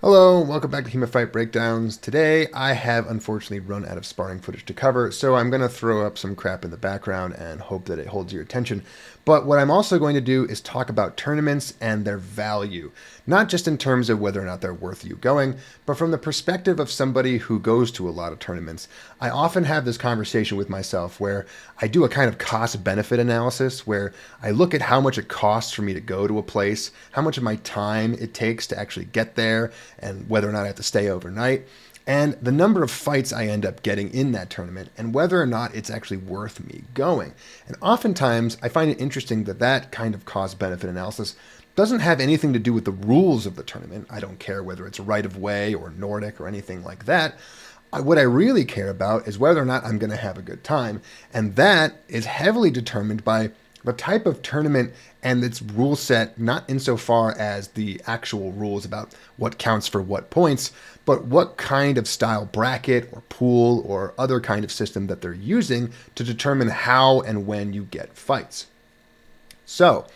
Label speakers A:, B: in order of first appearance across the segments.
A: Hello, welcome back to HEMA Fight Breakdowns. Today, I have unfortunately run out of sparring footage to cover, so I'm going to throw up some crap in the background and hope that it holds your attention. But what I'm also going to do is talk about tournaments and their value, not just in terms of whether or not they're worth you going, but from the perspective of somebody who goes to a lot of tournaments. I often have this conversation with myself where I do a kind of cost-benefit analysis where I look at how much it costs for me to go to a place, how much of my time it takes to actually get there, and whether or not I have to stay overnight, and the number of fights I end up getting in that tournament, and whether or not it's actually worth me going. And oftentimes, I find it interesting that that kind of cost-benefit analysis doesn't have anything to do with the rules of the tournament. I don't care whether it's right of way or Nordic or anything like that. What I really care about is whether or not I'm going to have a good time, and that is heavily determined by the type of tournament and its rule set, not insofar as the actual rules about what counts for what points, but what kind of style bracket or pool or other kind of system that they're using to determine how and when you get fights. So,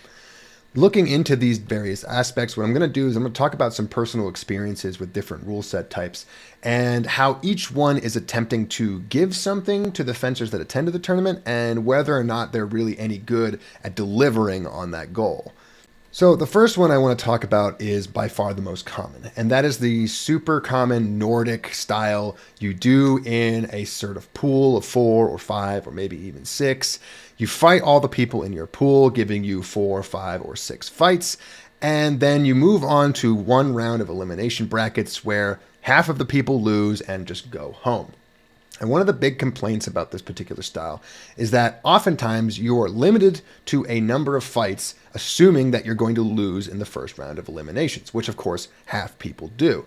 A: looking into these various aspects, what I'm going to do is I'm going to talk about some personal experiences with different rule set types and how each one is attempting to give something to the fencers that attend to the tournament and whether or not they're really any good at delivering on that goal. So the first one I want to talk about is by far the most common, and that is the super common Nordic style you do in a sort of pool of 4 or 5 or maybe even 6. You fight all the people in your pool, giving you 4, 5, or 6 fights, and then you move on to one round of elimination brackets where half of the people lose and just go home. And one of the big complaints about this particular style is that oftentimes you are limited to a number of fights, assuming that you're going to lose in the first round of eliminations, which of course half people do.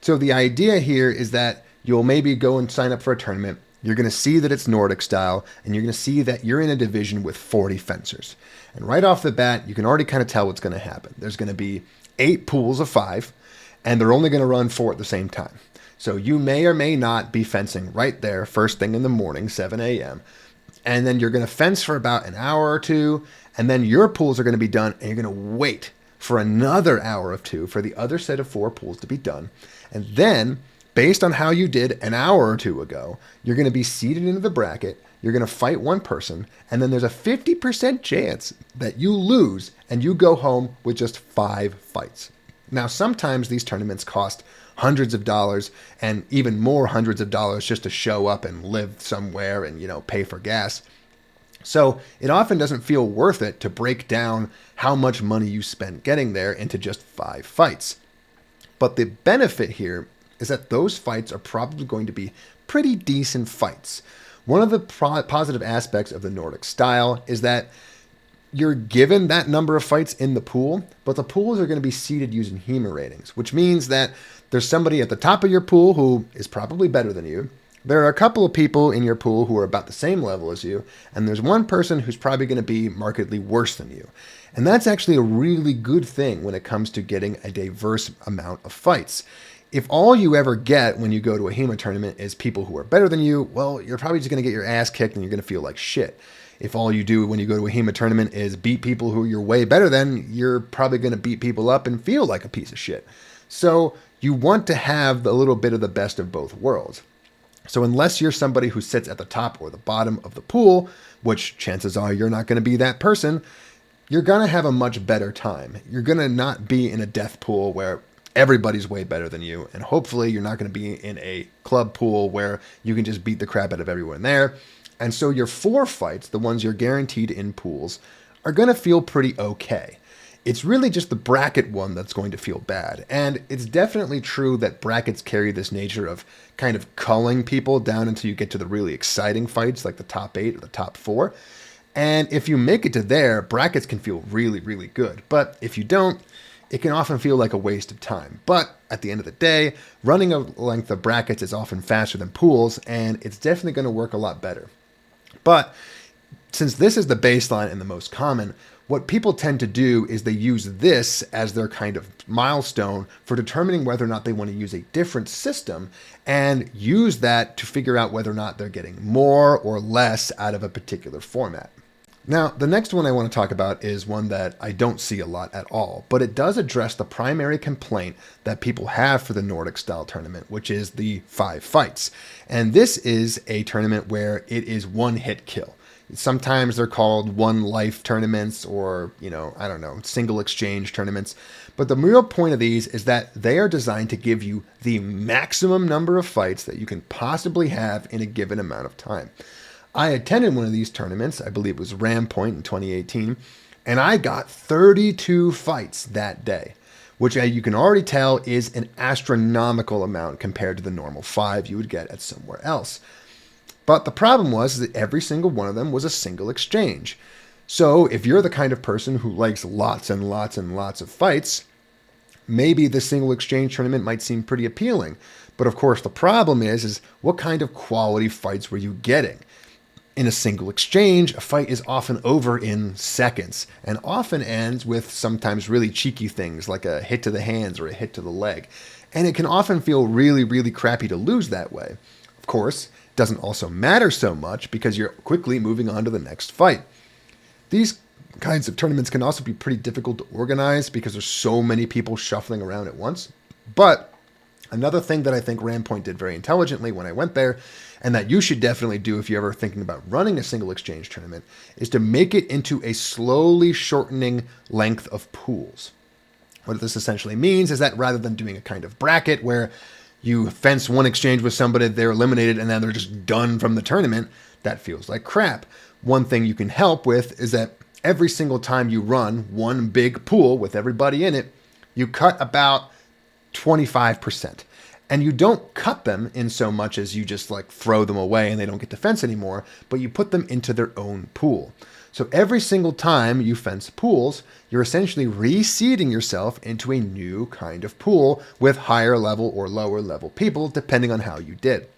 A: So the idea here is that you'll maybe go and sign up for a tournament. You're going to see that it's Nordic style, and you're going to see that you're in a division with 40 fencers. And right off the bat, you can already kind of tell what's going to happen. There's going to be 8 pools of 5, and they're only going to run 4 at the same time. So you may or may not be fencing right there first thing in the morning, 7 a.m. And then you're going to fence for about an hour or two, and then your pools are going to be done, and you're going to wait for another hour or two for the other set of 4 pools to be done. And then, based on how you did an hour or two ago, you're going to be seated into the bracket, you're going to fight one person, and then there's a 50% chance that you lose and you go home with just 5 fights. Now, sometimes these tournaments cost hundreds of dollars and even more hundreds of dollars just to show up and live somewhere and, pay for gas. So it often doesn't feel worth it to break down how much money you spent getting there into just 5 fights. But the benefit here is that those fights are probably going to be pretty decent fights. One of the positive aspects of the Nordic style is that you're given that number of fights in the pool, but the pools are going to be seeded using HEMA ratings, which means that there's somebody at the top of your pool who is probably better than you. There are a couple of people in your pool who are about the same level as you, and there's one person who's probably going to be markedly worse than you. And that's actually a really good thing when it comes to getting a diverse amount of fights. If all you ever get when you go to a HEMA tournament is people who are better than you, well, you're probably just going to get your ass kicked and you're going to feel like shit. If all you do when you go to a HEMA tournament is beat people who you're way better than, you're probably going to beat people up and feel like a piece of shit. So you want to have a little bit of the best of both worlds. So unless you're somebody who sits at the top or the bottom of the pool, which chances are you're not going to be that person, you're going to have a much better time. You're going to not be in a death pool where everybody's way better than you, and hopefully you're not going to be in a club pool where you can just beat the crap out of everyone there. And so your 4 fights, the ones you're guaranteed in pools, are going to feel pretty okay. It's really just the bracket one that's going to feel bad. And it's definitely true that brackets carry this nature of kind of culling people down until you get to the really exciting fights like the top 8 or the top 4. And if you make it to there, brackets can feel really, really good. But if you don't, it can often feel like a waste of time. But at the end of the day, running a length of brackets is often faster than pools, and it's definitely going to work a lot better. But since this is the baseline and the most common, what people tend to do is they use this as their kind of milestone for determining whether or not they want to use a different system and use that to figure out whether or not they're getting more or less out of a particular format. Now, the next one I want to talk about is one that I don't see a lot at all, but it does address the primary complaint that people have for the Nordic style tournament, which is the 5 fights. And this is a tournament where it is one hit kill. Sometimes they're called one life tournaments or, I don't know, single exchange tournaments. But the real point of these is that they are designed to give you the maximum number of fights that you can possibly have in a given amount of time. I attended one of these tournaments, I believe it was Ram Point in 2018, and I got 32 fights that day, which you can already tell is an astronomical amount compared to the normal 5 you would get at somewhere else. But the problem was that every single one of them was a single exchange. So if you're the kind of person who likes lots and lots and lots of fights, maybe the single exchange tournament might seem pretty appealing. But of course, the problem is what kind of quality fights were you getting? In a single exchange, a fight is often over in seconds and often ends with sometimes really cheeky things like a hit to the hands or a hit to the leg. And it can often feel really, really crappy to lose that way. Of course, it doesn't also matter so much because you're quickly moving on to the next fight. These kinds of tournaments can also be pretty difficult to organize because there's so many people shuffling around at once. But another thing that I think Ram Point did very intelligently when I went there, and that you should definitely do if you're ever thinking about running a single exchange tournament, is to make it into a slowly shortening length of pools. What this essentially means is that rather than doing a kind of bracket where you fence one exchange with somebody, they're eliminated, and then they're just done from the tournament, that feels like crap. One thing you can help with is that every single time you run one big pool with everybody in it, you cut about 25%. And you don't cut them in so much as you just throw them away and they don't get to fence anymore, but you put them into their own pool. So every single time you fence pools, you're essentially reseeding yourself into a new kind of pool with higher level or lower level people, depending on how you did.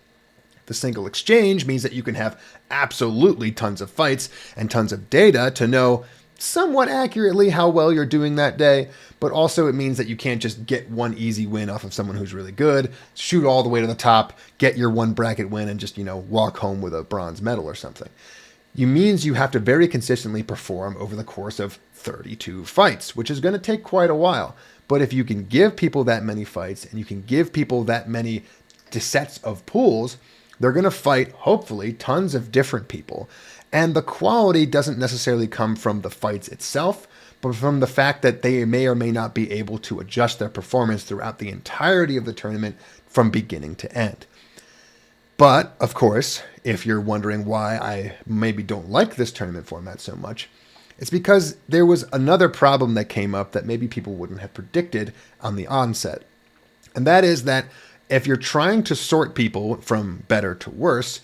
A: The single exchange means that you can have absolutely tons of fights and tons of data to know somewhat accurately how well you're doing that day, but also it means that you can't just get one easy win off of someone who's really good, shoot all the way to the top, get your one bracket win, and just, walk home with a bronze medal or something. It means you have to very consistently perform over the course of 32 fights, which is going to take quite a while. But if you can give people that many fights and you can give people that many sets of pools, they're going to fight, hopefully, tons of different people. And the quality doesn't necessarily come from the fights itself, but from the fact that they may or may not be able to adjust their performance throughout the entirety of the tournament from beginning to end. But, of course, if you're wondering why I maybe don't like this tournament format so much, it's because there was another problem that came up that maybe people wouldn't have predicted on the onset. And that is that if you're trying to sort people from better to worse,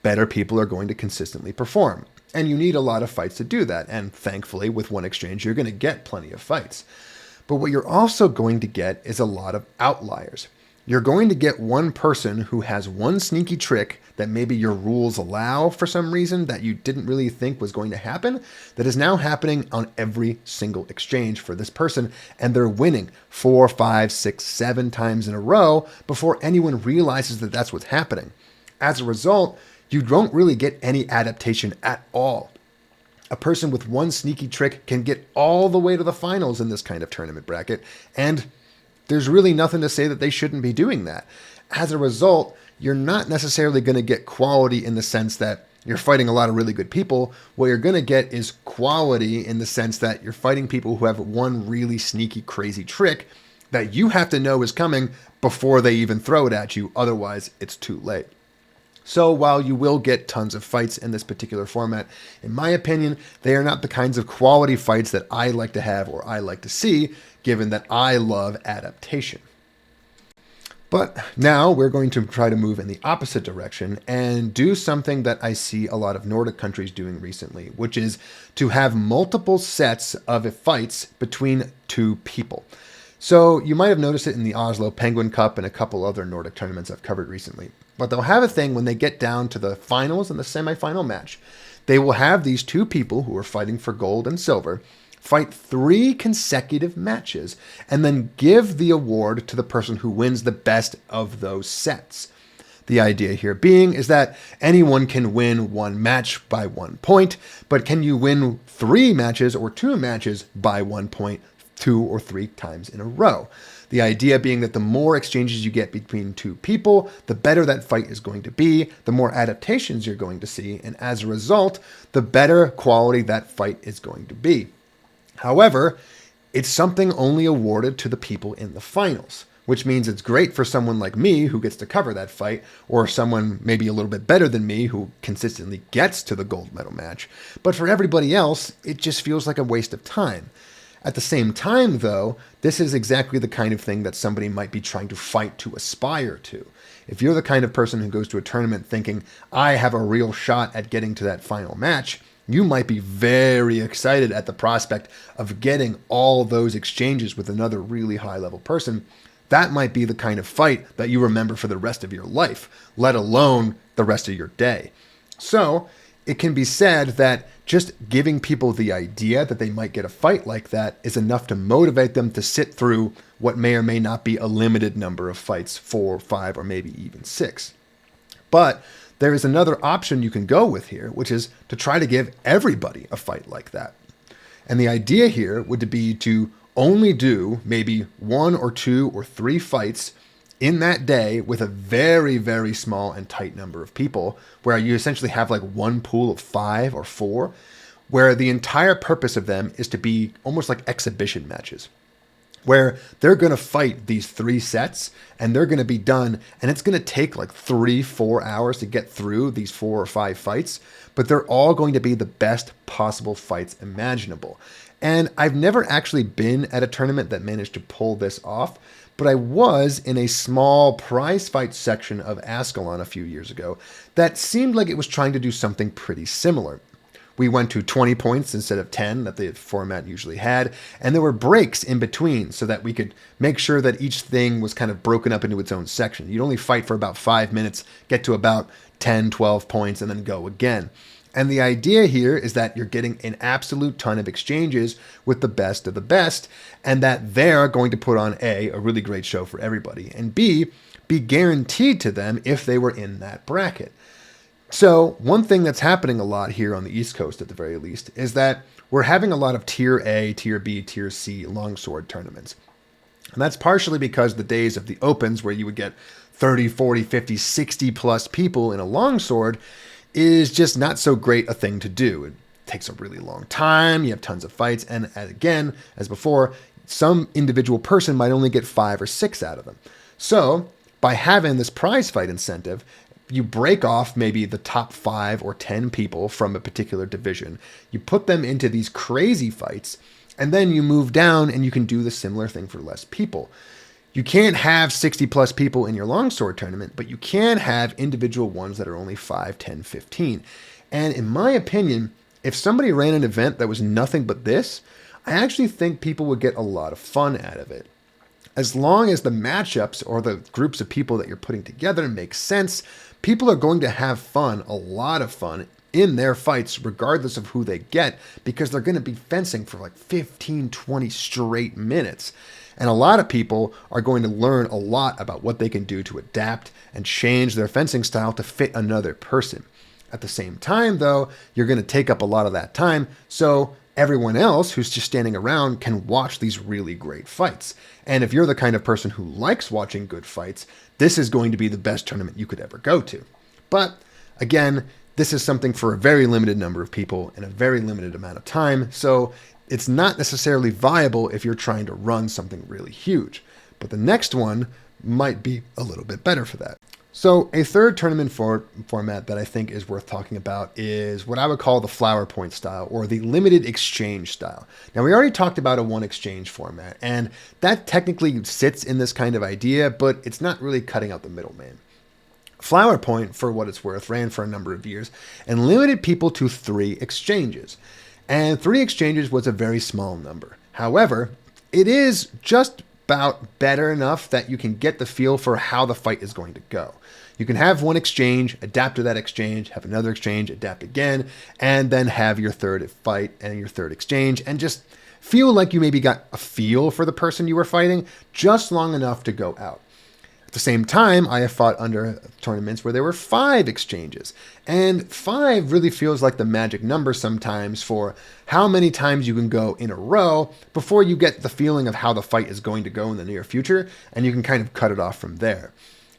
A: better people are going to consistently perform. And you need a lot of fights to do that. And thankfully, with one exchange, you're going to get plenty of fights. But what you're also going to get is a lot of outliers. You're going to get one person who has one sneaky trick that maybe your rules allow for some reason that you didn't really think was going to happen, that is now happening on every single exchange for this person, and they're winning 4, 5, 6, 7 times in a row before anyone realizes that that's what's happening. As a result, you don't really get any adaptation at all. A person with one sneaky trick can get all the way to the finals in this kind of tournament bracket, and there's really nothing to say that they shouldn't be doing that. As a result, you're not necessarily going to get quality in the sense that you're fighting a lot of really good people. What you're going to get is quality in the sense that you're fighting people who have one really sneaky, crazy trick that you have to know is coming before they even throw it at you. Otherwise, it's too late. So while you will get tons of fights in this particular format, in my opinion, they are not the kinds of quality fights that I like to have or I like to see, given that I love adaptation. But now we're going to try to move in the opposite direction and do something that I see a lot of Nordic countries doing recently, which is to have multiple sets of fights between two people. So you might have noticed it in the Oslo Penguin Cup and a couple other Nordic tournaments I've covered recently. But they'll have a thing when they get down to the finals and the semifinal match. They will have these two people who are fighting for gold and silver fight 3 consecutive matches and then give the award to the person who wins the best of those sets. The idea here being is that anyone can win one match by 1 point, but can you win 3 matches or 2 matches by 1 point 2 or 3 times in a row? The idea being that the more exchanges you get between 2 people, the better that fight is going to be, the more adaptations you're going to see, and as a result, the better quality that fight is going to be. However, it's something only awarded to the people in the finals, which means it's great for someone like me who gets to cover that fight, or someone maybe a little bit better than me who consistently gets to the gold medal match. But for everybody else, it just feels like a waste of time. At the same time, though, this is exactly the kind of thing that somebody might be trying to fight to aspire to. If you're the kind of person who goes to a tournament thinking, I have a real shot at getting to that final match, you might be very excited at the prospect of getting all those exchanges with another really high-level person. That might be the kind of fight that you remember for the rest of your life, let alone the rest of your day. So, it can be said that just giving people the idea that they might get a fight like that is enough to motivate them to sit through what may or may not be a limited number of fights, 4, 5, or maybe even 6. But there is another option you can go with here, which is to try to give everybody a fight like that. And the idea here would be to only do maybe 1 or 2 or 3 fights in that day with a very, very small and tight number of people, where you essentially have like one pool of 5 or 4, where the entire purpose of them is to be almost like exhibition matches, where they're going to fight these 3 sets and they're going to be done, and it's going to take like 3-4 hours to get through these 4 or 5 fights, but they're all going to be the best possible fights imaginable. And I've never actually been at a tournament that managed to pull this off, but I was in a small prize fight section of Ascalon a few years ago that seemed like it was trying to do something pretty similar. We went to 20 points instead of 10 that the format usually had, and there were breaks in between so that we could make sure that each thing was kind of broken up into its own section. You'd only fight for about 5 minutes, get to about 10, 12 points, and then go again. And the idea here is that you're getting an absolute ton of exchanges with the best of the best, and that they're going to put on A, a really great show for everybody, and B, be guaranteed to them if they were in that bracket. So one thing that's happening a lot here on the East Coast at the very least is that we're having a lot of Tier A, Tier B, Tier C longsword tournaments. And that's partially because the days of the Opens where you would get 30, 40, 50, 60 plus people in a longsword is just not so great a thing to do. It takes a really long time, you have tons of fights, and again, as before, some individual person might only get 5 or 6 out of them. So, by having this prize fight incentive, you break off maybe the top 5 or 10 people from a particular division, you put them into these crazy fights, and then you move down and you can do the similar thing for less people. You can't have 60 plus people in your longsword tournament, but you can have individual ones that are only 5, 10, 15. And in my opinion, if somebody ran an event that was nothing but this, I actually think people would get a lot of fun out of it. As long as the matchups or the groups of people that you're putting together make sense, people are going to have fun, a lot of fun, in their fights, regardless of who they get, because they're going to be fencing for like 15, 20 straight minutes. And a lot of people are going to learn a lot about what they can do to adapt and change their fencing style to fit another person. At the same time, though, you're going to take up a lot of that time, so everyone else who's just standing around can watch these really great fights. And if you're the kind of person who likes watching good fights, this is going to be the best tournament you could ever go to. But again, this is something for a very limited number of people in a very limited amount of time, so it's not necessarily viable if you're trying to run something really huge. But the next one might be a little bit better for that. So a third tournament format that I think is worth talking about is what I would call the flower point style, or the limited exchange style. Now, we already talked about a one exchange format, and that technically sits in this kind of idea, but it's not really cutting out the middleman. Flower Point, for what it's worth, ran for a number of years and limited people to 3 exchanges. And 3 exchanges was a very small number. However, it is just about better enough that you can get the feel for how the fight is going to go. You can have one exchange, adapt to that exchange, have another exchange, adapt again, and then have your third fight and your third exchange, and just feel like you maybe got a feel for the person you were fighting just long enough to go out. At the same time, I have fought under tournaments where there were 5 exchanges. And 5 really feels like the magic number sometimes for how many times you can go in a row before you get the feeling of how the fight is going to go in the near future, and you can kind of cut it off from there.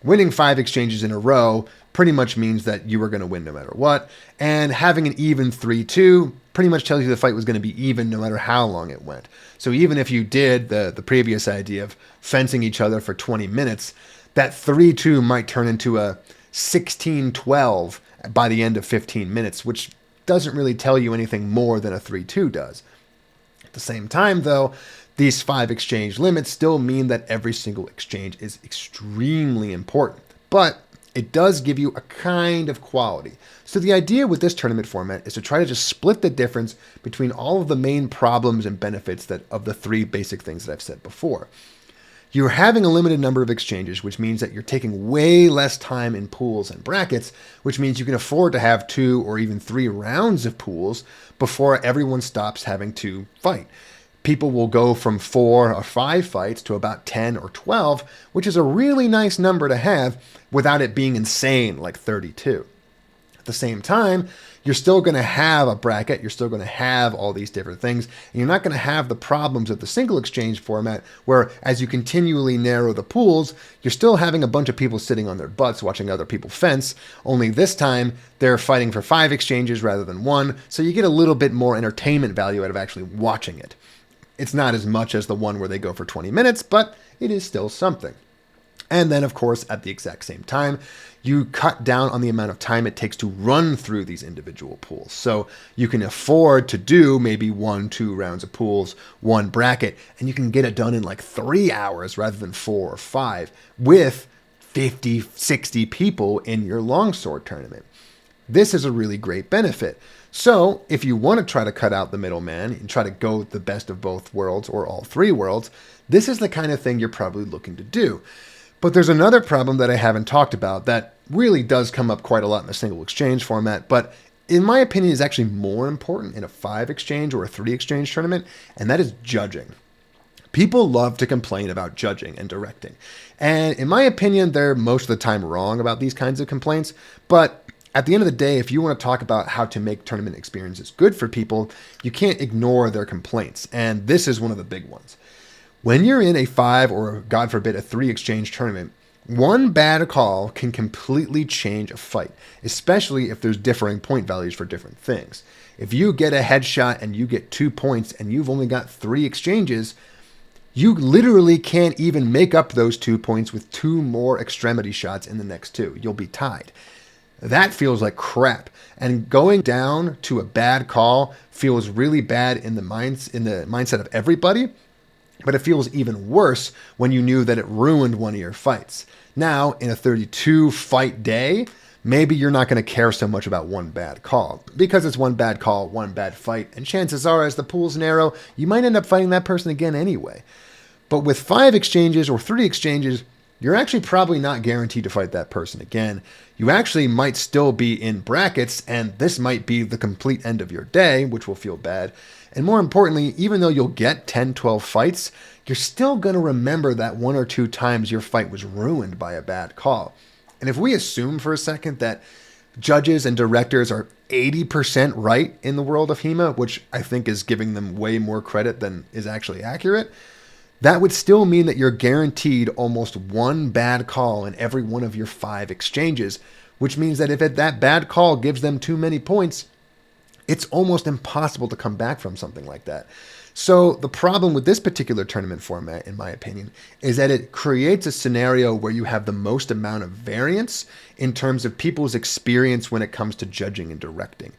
A: Winning 5 exchanges in a row pretty much means that you were going to win no matter what, and having an even 3-2 pretty much tells you the fight was going to be even no matter how long it went. So even if you did the previous idea of fencing each other for 20 minutes, that 3-2 might turn into a 16-12 by the end of 15 minutes, which doesn't really tell you anything more than a 3-2 does. At the same time, though, these 5 exchange limits still mean that every single exchange is extremely important, but it does give you a kind of quality. So the idea with this tournament format is to try to just split the difference between all of the main problems and benefits of the 3 basic things that I've said before. You're having a limited number of exchanges, which means that you're taking way less time in pools and brackets, which means you can afford to have 2 or even 3 rounds of pools before everyone stops having to fight. People will go from 4 or 5 fights to about 10 or 12, which is a really nice number to have without it being insane like 32. At the same time, you're still going to have a bracket, you're still going to have all these different things, and you're not going to have the problems of the single exchange format where as you continually narrow the pools, you're still having a bunch of people sitting on their butts watching other people fence, only this time they're fighting for 5 exchanges rather than 1, so you get a little bit more entertainment value out of actually watching it. It's not as much as the one where they go for 20 minutes, but it is still something. And then, of course, at the exact same time, you cut down on the amount of time it takes to run through these individual pools. So you can afford to do maybe 1-2 rounds of pools, 1 bracket, and you can get it done in like 3 hours rather than 4 or 5 with 50, 60 people in your longsword tournament. This is a really great benefit. So if you want to try to cut out the middleman and try to go the best of both worlds or all 3 worlds, this is the kind of thing you're probably looking to do. But there's another problem that I haven't talked about that really does come up quite a lot in the single exchange format, but in my opinion is actually more important in a 5 exchange or a 3 exchange tournament, and that is judging. People love to complain about judging and directing. And in my opinion, they're most of the time wrong about these kinds of complaints, but at the end of the day, if you want to talk about how to make tournament experiences good for people, you can't ignore their complaints, and this is one of the big ones. When you're in a 5 or, God forbid, a 3 exchange tournament, one bad call can completely change a fight, especially if there's differing point values for different things. If you get a headshot and you get 2 points and you've only got 3 exchanges, you literally can't even make up those 2 points with 2 more extremity shots in the next 2. You'll be tied. That feels like crap. And going down to a bad call feels really bad in the mindset of everybody. But it feels even worse when you knew that it ruined one of your fights. Now, in a 32 fight day, maybe you're not going to care so much about one bad call. Because it's one bad call, one bad fight, and chances are, as the pool's narrow, you might end up fighting that person again anyway. But with 5 exchanges or 3 exchanges, you're actually probably not guaranteed to fight that person again. You actually might still be in brackets, and this might be the complete end of your day, which will feel bad. And more importantly, even though you'll get 10, 12 fights, you're still going to remember that 1 or 2 times your fight was ruined by a bad call. And if we assume for a second that judges and directors are 80% right in the world of HEMA, which I think is giving them way more credit than is actually accurate, that would still mean that you're guaranteed almost 1 bad call in every one of your 5 exchanges, which means that if that bad call gives them too many points, it's almost impossible to come back from something like that. So the problem with this particular tournament format, in my opinion, is that it creates a scenario where you have the most amount of variance in terms of people's experience when it comes to judging and directing.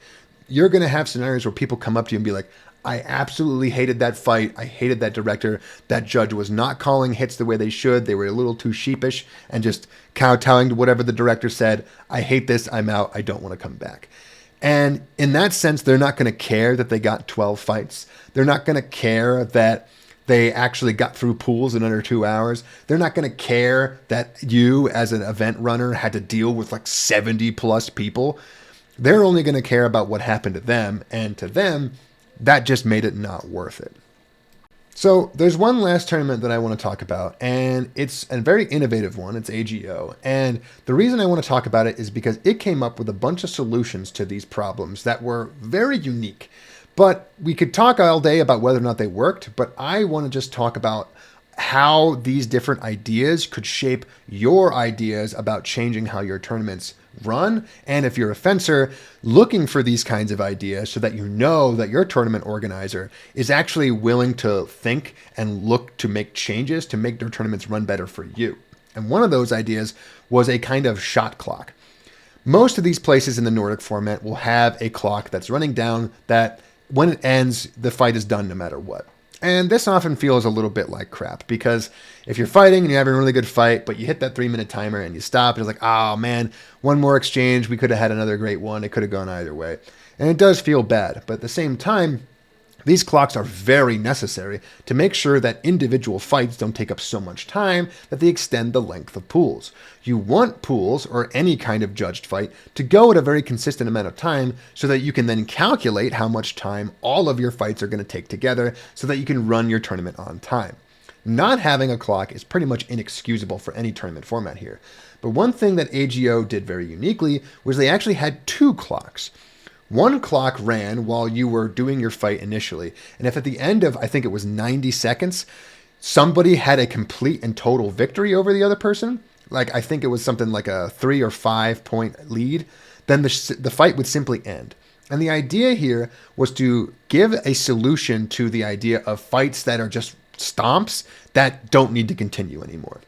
A: You're going to have scenarios where people come up to you and be like, I absolutely hated that fight. I hated that director. That judge was not calling hits the way they should. They were a little too sheepish and just kowtowing to whatever the director said. I hate this. I'm out. I don't want to come back. And in that sense, they're not going to care that they got 12 fights. They're not going to care that they actually got through pools in under 2 hours. They're not going to care that you, as an event runner, had to deal with like 70 plus people. They're only going to care about what happened to them. And to them, that just made it not worth it. So there's one last tournament that I want to talk about, and it's a very innovative one. It's AGO. And the reason I want to talk about it is because it came up with a bunch of solutions to these problems that were very unique. But we could talk all day about whether or not they worked, but I want to just talk about how these different ideas could shape your ideas about changing how your tournaments run. And if you're a fencer, looking for these kinds of ideas so that you know that your tournament organizer is actually willing to think and look to make changes to make their tournaments run better for you. And one of those ideas was a kind of shot clock. Most of these places in the Nordic format will have a clock that's running down that when it ends, the fight is done no matter what. And this often feels a little bit like crap, because if you're fighting and you're having a really good fight, but you hit that 3-minute timer and you stop, it's like, oh man, one more exchange, we could have had another great one. It could have gone either way. And it does feel bad. But at the same time, these clocks are very necessary to make sure that individual fights don't take up so much time that they extend the length of pools. You want pools, or any kind of judged fight, to go at a very consistent amount of time so that you can then calculate how much time all of your fights are going to take together so that you can run your tournament on time. Not having a clock is pretty much inexcusable for any tournament format here. But one thing that AGO did very uniquely was they actually had two clocks. One clock ran while you were doing your fight initially, and if at the end of, I think it was 90 seconds, somebody had a complete and total victory over the other person, like I think it was something like a 3 or 5 point lead, then the fight would simply end. And the idea here was to give a solution to the idea of fights that are just stomps that don't need to continue anymore.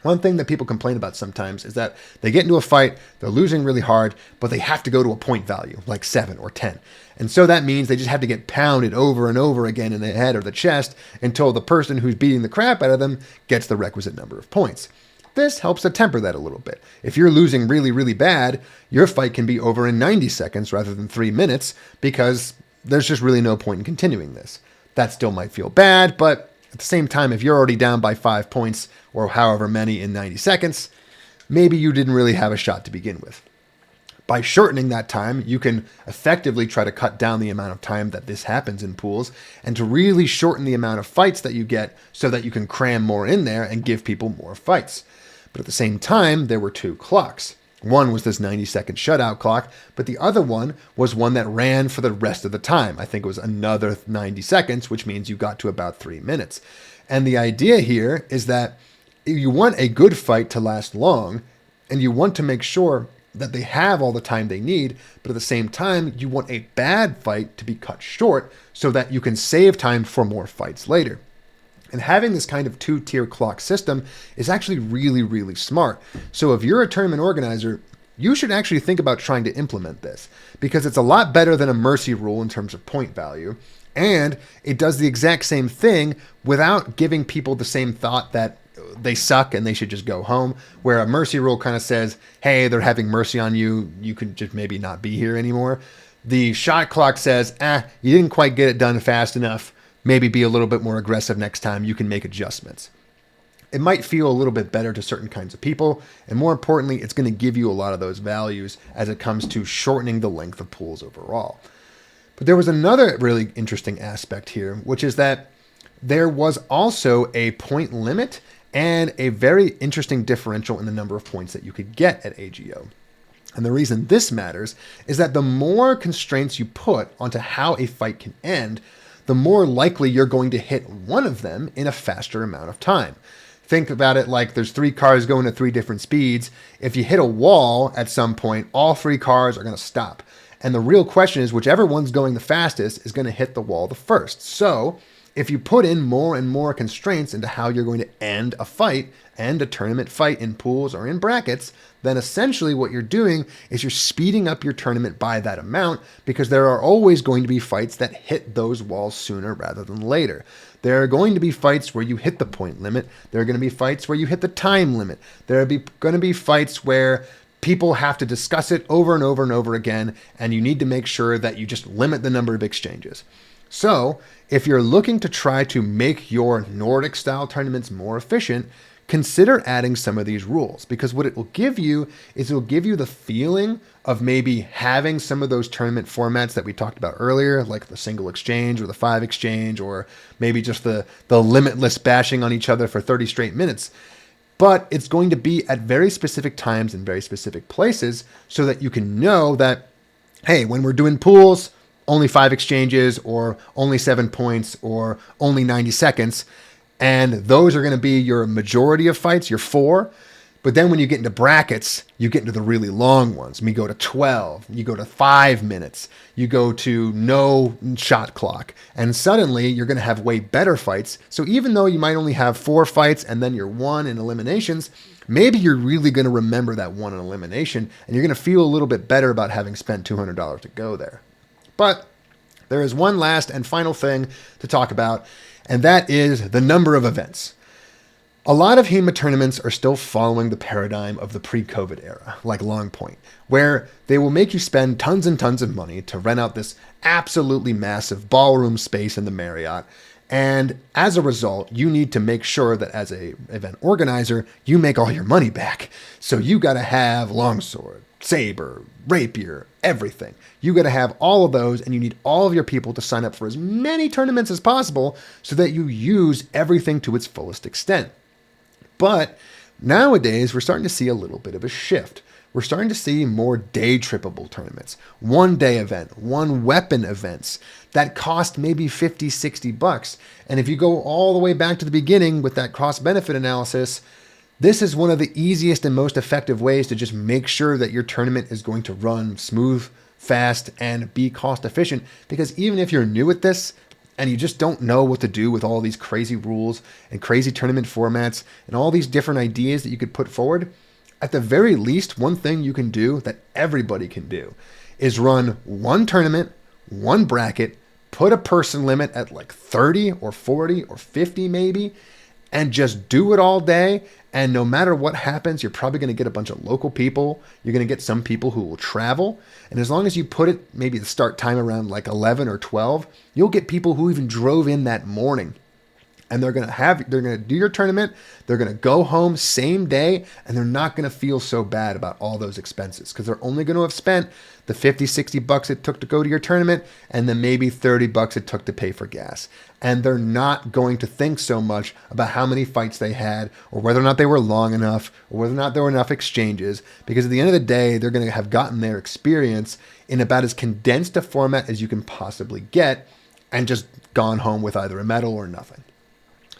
A: One thing that people complain about sometimes is that they get into a fight, they're losing really hard, but they have to go to a point value, like 7 or 10. And so that means they just have to get pounded over and over again in the head or the chest until the person who's beating the crap out of them gets the requisite number of points. This helps to temper that a little bit. If you're losing really, really bad, your fight can be over in 90 seconds rather than 3 minutes because there's just really no point in continuing this. That still might feel bad, but at the same time, if you're already down by 5 points or however many in 90 seconds, maybe you didn't really have a shot to begin with. By shortening that time, you can effectively try to cut down the amount of time that this happens in pools and to really shorten the amount of fights that you get so that you can cram more in there and give people more fights. But at the same time, there were two clocks. One was this 90-second shutout clock, but the other one was one that ran for the rest of the time. I think it was another 90 seconds, which means you got to about 3 minutes. And the idea here is that you want a good fight to last long, and you want to make sure that they have all the time they need, but at the same time, you want a bad fight to be cut short so that you can save time for more fights later. And having this kind of two-tier clock system is actually really, really smart. So if you're a tournament organizer, you should actually think about trying to implement this because it's a lot better than a mercy rule in terms of point value. And it does the exact same thing without giving people the same thought that they suck and they should just go home, where a mercy rule kind of says, hey, they're having mercy on you. You could just maybe not be here anymore. The shot clock says, you didn't quite get it done fast enough. Maybe be a little bit more aggressive next time. You can make adjustments. It might feel a little bit better to certain kinds of people. And more importantly, it's going to give you a lot of those values as it comes to shortening the length of pools overall. But there was another really interesting aspect here, which is that there was also a point limit and a very interesting differential in the number of points that you could get at AGO. And the reason this matters is that the more constraints you put onto how a fight can end, the more likely you're going to hit one of them in a faster amount of time. Think about it like there's 3 cars going at 3 different speeds. If you hit a wall at some point, all 3 cars are going to stop. And the real question is whichever one's going the fastest is going to hit the wall the first. So if you put in more and more constraints into how you're going to end a fight, end a tournament fight in pools or in brackets, then essentially what you're doing is you're speeding up your tournament by that amount because there are always going to be fights that hit those walls sooner rather than later. There are going to be fights where you hit the point limit. There are going to be fights where you hit the time limit. There are going to be fights where people have to discuss it over and over and over again, and you need to make sure that you just limit the number of exchanges. So if you're looking to try to make your Nordic style tournaments more efficient, consider adding some of these rules, because what it will give you is it'll give you the feeling of maybe having some of those tournament formats that we talked about earlier, like the single exchange or the 5 exchange, or maybe just the limitless bashing on each other for 30 straight minutes. But it's going to be at very specific times and very specific places so that you can know that, hey, when we're doing pools, only 5 exchanges or only 7 points or only 90 seconds. And those are going to be your majority of fights, your 4. But then when you get into brackets, you get into the really long ones. We go to 12, you go to 5 minutes, you go to no shot clock. And suddenly you're going to have way better fights. So even though you might only have 4 fights and then you're 1 in eliminations, maybe you're really going to remember that 1 in elimination and you're going to feel a little bit better about having spent $200 to go there. But there is one last and final thing to talk about, and that is the number of events. A lot of HEMA tournaments are still following the paradigm of the pre-COVID era, like Long Point, where they will make you spend tons and tons of money to rent out this absolutely massive ballroom space in the Marriott. And as a result, you need to make sure that as a event organizer, you make all your money back. So you got to have longsword, saber, rapier, everything. You got to have all of those, and you need all of your people to sign up for as many tournaments as possible so that you use everything to its fullest extent. But nowadays, we're starting to see a little bit of a shift. We're starting to see more day trippable tournaments, 1-day event, 1-weapon events that cost maybe $50, $60. And if you go all the way back to the beginning with that cost-benefit analysis, this is one of the easiest and most effective ways to just make sure that your tournament is going to run smooth, fast, and be cost efficient. Because even if you're new at this and you just don't know what to do with all these crazy rules and crazy tournament formats and all these different ideas that you could put forward, at the very least, one thing you can do that everybody can do is run 1 tournament, 1 bracket, put a person limit at like 30 or 40 or 50 maybe, and just do it all day. And no matter what happens, you're probably going to get a bunch of local people. You're going to get some people who will travel. And as long as you put it, maybe the start time around like 11 or 12, you'll get people who even drove in that morning. And they're going to do your tournament. They're going to go home same day, and they're not going to feel so bad about all those expenses because they're only going to have spent the 50, 60 bucks it took to go to your tournament and then maybe 30 bucks it took to pay for gas. And they're not going to think so much about how many fights they had or whether or not they were long enough or whether or not there were enough exchanges, because at the end of the day, they're going to have gotten their experience in about as condensed a format as you can possibly get and just gone home with either a medal or nothing.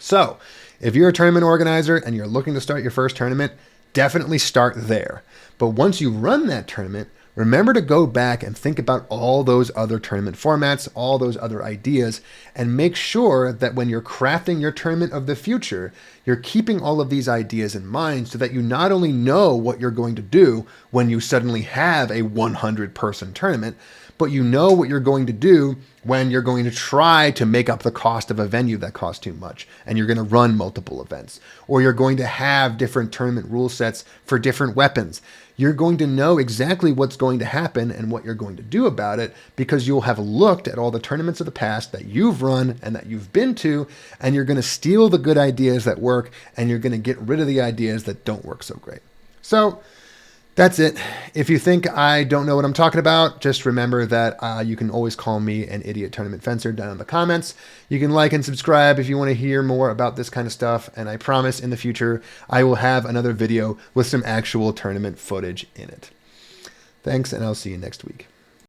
A: So if you're a tournament organizer and you're looking to start your first tournament, definitely start there. But once you run that tournament, remember to go back and think about all those other tournament formats, all those other ideas, and make sure that when you're crafting your tournament of the future, you're keeping all of these ideas in mind so that you not only know what you're going to do when you suddenly have a 100-person tournament, but you know what you're going to do when you're going to try to make up the cost of a venue that costs too much and you're going to run multiple events, or you're going to have different tournament rule sets for different weapons. You're going to know exactly what's going to happen and what you're going to do about it because you'll have looked at all the tournaments of the past that you've run and that you've been to, and you're going to steal the good ideas that work and you're going to get rid of the ideas that don't work so great. So that's it. If you think I don't know what I'm talking about, just remember that you can always call me an idiot tournament fencer down in the comments. You can like and subscribe if you want to hear more about this kind of stuff. And I promise in the future, I will have another video with some actual tournament footage in it. Thanks, and I'll see you next week.